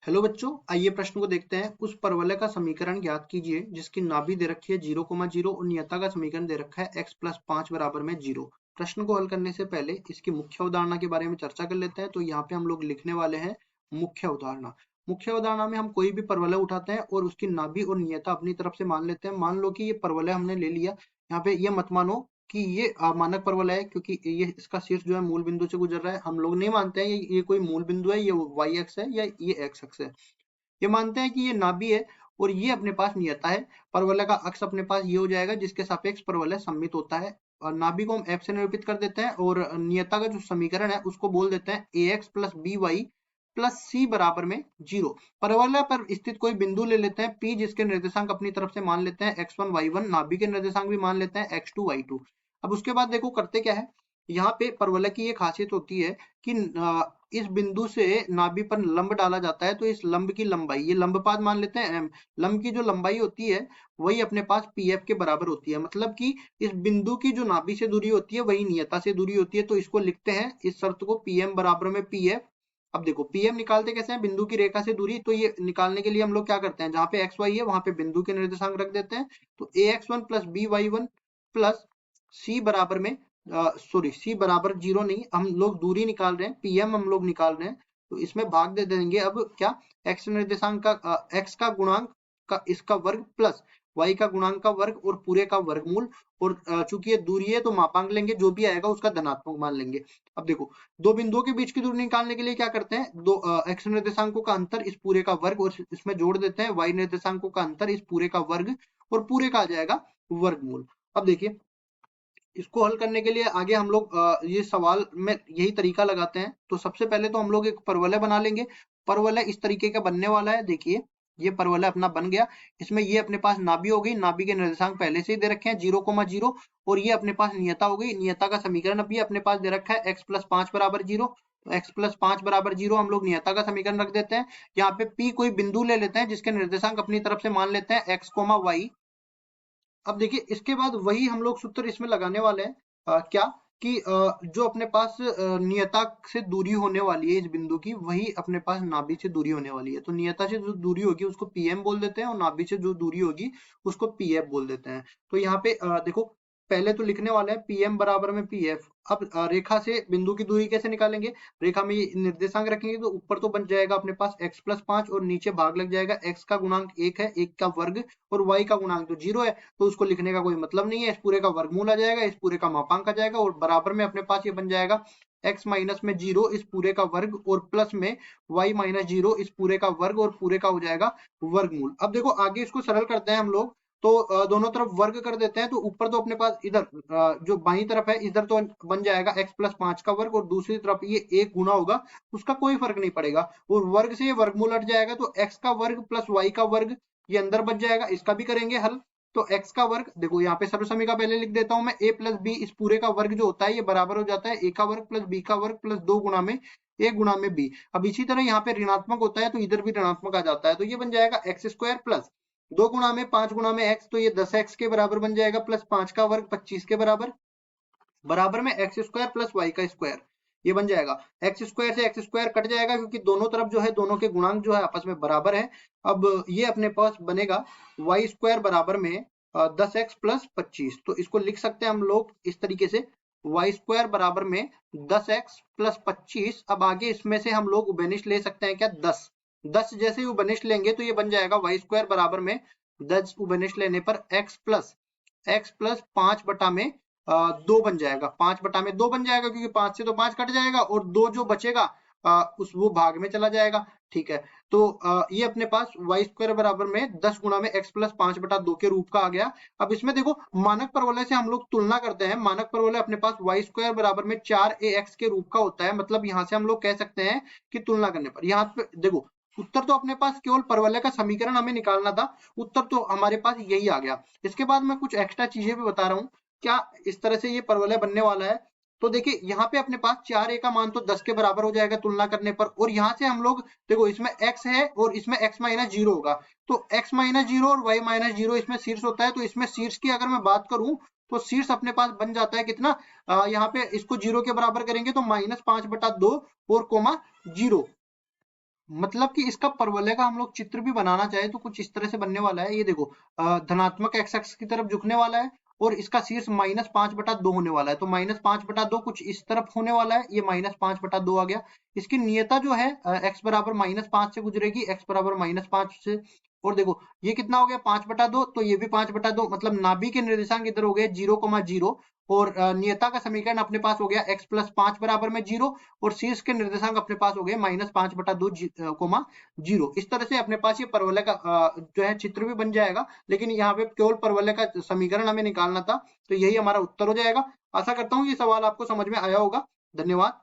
Hello बच्चों, आइए प्रश्न को देखते हैं। उस परवलय का समीकरण ज्ञात कीजिए जिसकी नाभि दे रखी है 0,0 और नियता का समीकरण दे रखा है x + 5 बराबर में 0। प्रश्न को हल करने से पहले इसकी मुख्य अवधारणा के बारे में चर्चा कर लेते हैं। तो यहाँ पे हम लोग लिखने वाले हैं मुख्य अवधारणा। मुख्य अवधारणा में हम कोई भी परवलय उठाते हैं और उसकी नाभि और नियता अपनी तरफ से मान लेते हैं। मान लो कि ये परवलय हमने ले लिया। यहाँ पे ये मत मानो कि ये मानक परवलय है, क्योंकि ये इसका शीर्ष जो है मूल बिंदु से गुजर रहा है। हम लोग नहीं मानते हैं ये कोई मूल बिंदु है, ये y अक्ष है या ये x अक्ष है। ये मानते हैं कि ये नाभि है और ये अपने पास नियता है। परवलय का अक्ष अपने पास ये हो जाएगा जिसके सापेक्ष परवलय सममित होता है। और नाभि को हम f से निरूपित कर देते हैं और नियता का जो समीकरण है उसको बोल देते हैं ax + by + c बराबर में 0। परवलय पर स्थित कोई बिंदु ले लेते हैं p, जिसके निर्देशांक अपनी तरफ से मान लेते हैं x1 y1, नाभि के निर्देशांक भी मान लेते हैं x2 y2। अब उसके बाद देखो करते क्या है। यहाँ पे परवलय की ये खासियत होती है कि इस बिंदु से नाभि पर लंब डाला जाता है, तो इस लंब की लंबाई, ये लंबपाद मान लेते हैं m। लंब की जो लंबाई होती है वही अपने पास pf के बराबर होती है। मतलब कि इस बिंदु की जो नाभि से दूरी होती है वही नियता से दूरी होती है। तो इसको लिखते हैं इस शर्त को pm बराबर में pf। अब देखो pm निकालते कैसे हैं, बिंदु की रेखा से दूरी। तो ये निकालने के लिए हम लोग क्या करते हैं, जहां पे xy है वहां पे बिंदु के निर्देशांक रख देते हैं। तो ax1 + by1 + c बराबर में c बराबर 0 नहीं, हम लोग दूरी निकाल रहे हैं, pm हम लोग निकाल रहे हैं। तो इसमें भाग दे देंगे। अब क्या, x निर्देशांक का x का गुणांक का इसका वर्ग प्लस y का गुणांक का वर्ग और पूरे का वर्गमूल। और चूंकि ये दूरी है तो मापांक लेंगे, जो भी आएगा उसका धनात्मक मान लेंगे। अब देखो दो बिंदुओं के बीच की दूरी निकालने के लिए क्या करते हैं, दो x निर्देशांकों का अंतर इस पूरे का वर्ग और इसमें जोड़ देते हैं y निर्देशांकों का अंतर इस पूरे का वर्ग और पूरे का आ जाएगा वर्गमूल। अब देखिए इसको हल करने के लिए आगे हम लोग ये सवाल में यही तरीका लगाते हैं। तो सबसे पहले तो हम लोग एक परवलय बना लेंगे। परवलय इस तरीके का बनने वाला है। देखिए ये परवलय अपना बन गया। इसमें ये अपने पास नाभि हो गई, नाभि के निर्देशांक पहले से ही दे रखे हैं 0,0 और ये अपने पास नियता हो गई। नियता का समीकरण अभी अपने पास दे रखा है x + 5 बराबर 0। तो x + 5 बराबर 0 हम लोग नियता का समीकरण रख देते हैं। यहाँ पे p कोई बिंदु ले लेते हैं जिसके निर्देशांक अपनी तरफ से मान लेते हैं x, y। अब देखिए इसके बाद वही हम लोग सूत्र इसमें लगाने वाले हैं। क्या कि जो अपने पास नियता से दूरी होने वाली है इस बिंदु की, वही अपने पास नाभि से दूरी होने वाली है। तो नियता से जो दूरी होगी उसको pm बोल देते हैं और नाभि से जो दूरी होगी उसको pf बोल देते हैं। तो यहाँ पे देखो पहले तो लिखने वाले हैं pm बराबर में pf। अब रेखा से बिंदु की दूरी कैसे निकालेंगे, रेखा में ये निर्देशांक रखेंगे तो ऊपर तो बन जाएगा अपने पास x + 5 और नीचे भाग लग जाएगा। x का गुणांक 1 है, 1 का वर्ग, और y का गुणांक तो 0 है, तो उसको लिखने का कोई मतलब नहीं है। इस पूरे का वर्गमूल आ जाएगा, इस पूरे का मापांक आ जाएगा और बराबर में अपने पास ये बन जाएगा x - में 0 इस पूरे का वर्ग और प्लस में y - 0 इस पूरे का वर्ग और पूरे का हो जाएगा वर्गमूल। अब देखो आगे इसको सरल करते हैं हम लोग। तो दोनों तरफ वर्ग कर देते हैं। तो ऊपर तो अपने पास इधर जो बाईं तरफ है इधर तो बन जाएगा x + 5 का वर्ग और दूसरी तरफ ये 1 गुना होगा, उसका कोई फर्क नहीं पड़ेगा और वर्ग से ये वर्गमूल हट जाएगा। तो x का वर्ग + y का वर्ग ये अंदर बच जाएगा, इसका भी करेंगे हल। तो x का वर्ग देखो यहाँ पे सर्वसमीका पहले लिख देता हूं मैं, a + b इस पूरे का वर्ग जो होता है ये बराबर हो जाता है a का वर्ग + b का वर्ग + 2 गुना में a गुना में b। अब इसी तरह यहाँ पे ऋणात्मक होता है तो इधर भी ऋणात्मक आ जाता है। तो ये बन जाएगा x² + 2 गुना में 5 गुना में x, तो ये 10x के बराबर बन जाएगा प्लस 5 का वर्ग 25 के बराबर, बराबर में x² + y का स्क्वायर। ये बन जाएगा x² से x² कट जाएगा क्योंकि दोनों तरफ जो है दोनों के गुणांक जो है आपस में बराबर है। अब ये अपने पास बनेगा y² बराबर में 10x + 25। तो इसको लिख सकते हैं हम लोग इस तरीके से, y² बराबर में 10x + 25। अब आगे इसमें से हम लोग उभयनिष्ठ ले सकते हैं क्या, 10। 10 जैसे ही उभयनिष्ठ लेंगे तो ये बन जाएगा y² बराबर में 10 उभयनिष्ठ लेने पर x + 5 बटा में 2 बन जाएगा। 5 बटा में 2 बन जाएगा क्योंकि 5 से तो 5 कट जाएगा और 2 जो बचेगा उस वो भाग में चला जाएगा। ठीक है, तो ये अपने पास y² बराबर में 10 गुना में x + 5 बटा 2 के रूप का आ गया। अब इसमें देखो मानक परवलय से हम लोग तुलना करते हैं। मानक परवलय अपने पास y² बराबर में 4ax के रूप का होता है। मतलब यहाँ से हम लोग कह सकते हैं कि तुलना करने पर, यहाँ पे देखो उत्तर तो अपने पास केवल परवलय का समीकरण हमें निकालना था, उत्तर तो हमारे पास यही आ गया। इसके बाद मैं कुछ एक्स्ट्रा चीजें भी बता रहा हूँ क्या इस तरह से ये परवलय बनने वाला है। तो देखिए यहाँ पे अपने पास 4a का मान तो 10 के बराबर हो जाएगा तुलना करने पर, और यहाँ से हम लोग देखो इसमें x है और इसमें x - 0 होगा, तो x - 0 और y - 0 इसमें शीर्ष होता है। तो इसमें शीर्ष की अगर मैं बात करूं तो शीर्ष अपने पास बन जाता है कितना, यहाँ पे इसको 0 के बराबर करेंगे तो -5 बटा 2 और कोमा 0। मतलब कि इसका परवलय का हम लोग चित्र भी बनाना चाहे तो कुछ इस तरह से बनने वाला है। ये देखो, धनात्मक एक्स एक्स की तरफ झुकने वाला है और इसका शीर्ष -5/2 होने वाला है। तो -5/2 कुछ इस तरफ होने वाला है, ये -5/2 आ गया। इसकी नियता जो है x बराबर -5 से गुजरेगी, x बराबर -5 से। और देखो ये कितना हो गया 5/2, तो ये भी 5/2, मतलब नाभि के निर्देशांक इधर हो गए 0,0 और नियता का समीकरण अपने पास हो गया x + 5 बराबर में 0 और शीर्ष के निर्देशांक अपने पास हो गए -5/2, 0। इस तरह से अपने पास ये परवलय का जो है चित्र भी बन जाएगा, लेकिन यहाँ पे केवल परवलय का समीकरण हमें निकालना था। तो यही हमारा उत्तर हो जाएगा। आशा करता हूँ ये सवाल आपको समझ में आया होगा। धन्यवाद।